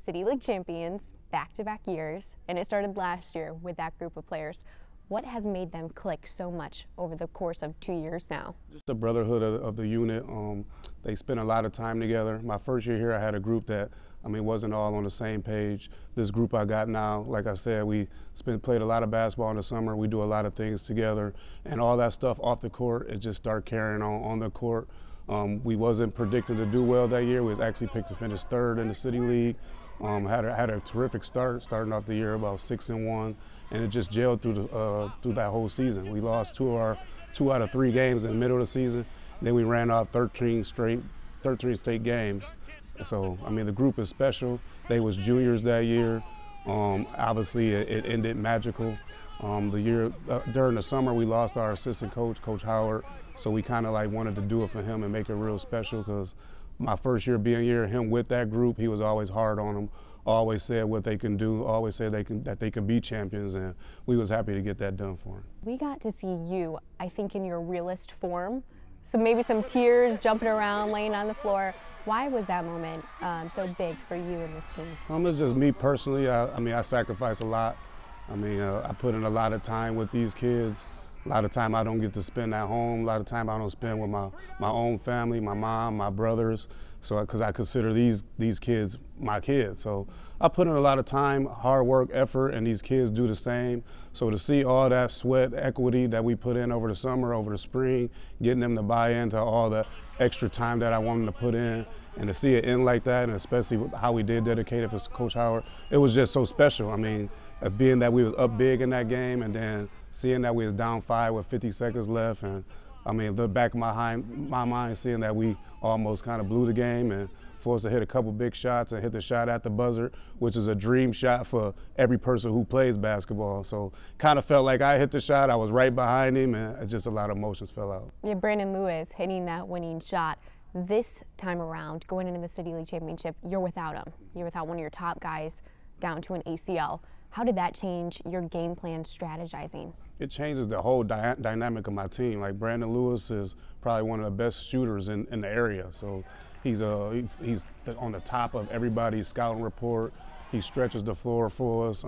City League champions back-to-back years, and it started last year with that group of players. What has made them click so much over the course of 2 years now? Just the brotherhood of the unit. They spent a lot of time together. My first year here, I had a group that, wasn't all on the same page. This group I got now, like I said, we played a lot of basketball in the summer. We do a lot of things together, and all that stuff off the court, it just started carrying on the court. We wasn't predicted to do well that year. We was actually picked to finish third in the City League. Had a terrific start, starting off the year about 6-1, and it just gelled through that whole season. We lost two out of 3 games in the middle of the season. Then we ran off 13 straight games. So the group is special. They was juniors that year. Obviously, it ended magical. During the summer, we lost our assistant coach, Coach Howard. So we kind of wanted to do it for him and make it real special, because my first year being here, him with that group, he was always hard on them, always said what they can do, always said that they can be champions, and we was happy to get that done for him. We got to see you, I think, in your realest form. So maybe some tears, jumping around, laying on the floor. Why was that moment so big for you and this team? It's just me personally. I sacrifice a lot. I put in a lot of time with these kids. A lot of time I don't get to spend at home. A lot of time I don't spend with my own family, my mom, my brothers. So, because I consider these kids my kids. So I put in a lot of time, hard work, effort, and these kids do the same. So to see all that sweat, equity that we put in over the summer, over the spring, getting them to buy into all the extra time that I wanted to put in, and to see it end like that, and especially how we did dedicate it for Coach Howard, it was just so special. Being that we was up big in that game, and then seeing that we was down 5 with 50 seconds left, and the back of my mind seeing that we almost kind of blew the game and forced to hit a couple big shots and hit the shot at the buzzer, which is a dream shot for every person who plays basketball. So kind of felt like I hit the shot, I was right behind him, and just a lot of emotions fell out. Yeah, Brandon Lewis hitting that winning shot. This time around, going into the City League Championship, you're without him. You're without one of your top guys down to an ACL. How did that change your game plan strategizing? It changes the whole dynamic of my team. Like, Brandon Lewis is probably one of the best shooters in the area. So he's on the top of everybody's scouting report. He stretches the floor for us.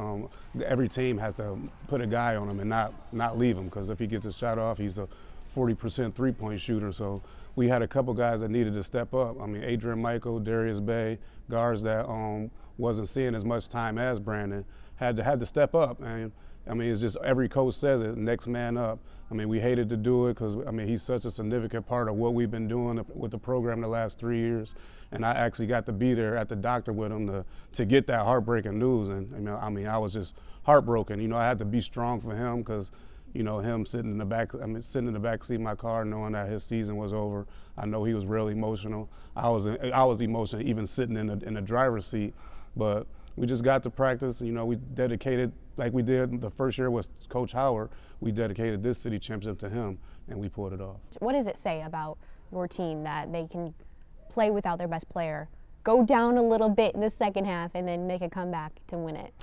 Every team has to put a guy on him and not leave him, because if he gets a shot off, he's a 40% three-point shooter. So we had a couple guys that needed to step up. Adrian Michael, Darius Bay, guards that wasn't seeing as much time as Brandon, had to step up. And it's just, every coach says it, next man up. We hated to do it, because he's such a significant part of what we've been doing with the program the last 3 years. And I actually got to be there at the doctor with him to get that heartbreaking news. And I was just heartbroken. I had to be strong for him, because him sitting in the back seat of my car, knowing that his season was over. I know he was really emotional. I was emotional even sitting in the driver's seat. But we just got to practice. We dedicated, like we did the first year with Coach Howard, we dedicated this city championship to him, and we pulled it off. What does it say about your team that they can play without their best player, go down a little bit in the second half, and then make a comeback to win it?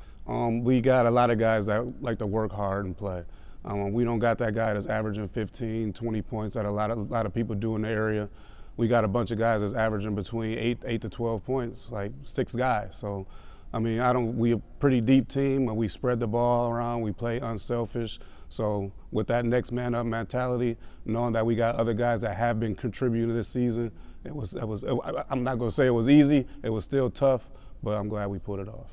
We got a lot of guys that like to work hard and play. We don't got that guy that's averaging 15, 20 points that a lot of people do in the area. We got a bunch of guys that's averaging between 8 to 12 points, like 6 guys. So, we a pretty deep team, and we spread the ball around, we play unselfish. So with that next man up mentality, knowing that we got other guys that have been contributing this season, I'm not gonna say it was easy, it was still tough, but I'm glad we pulled it off.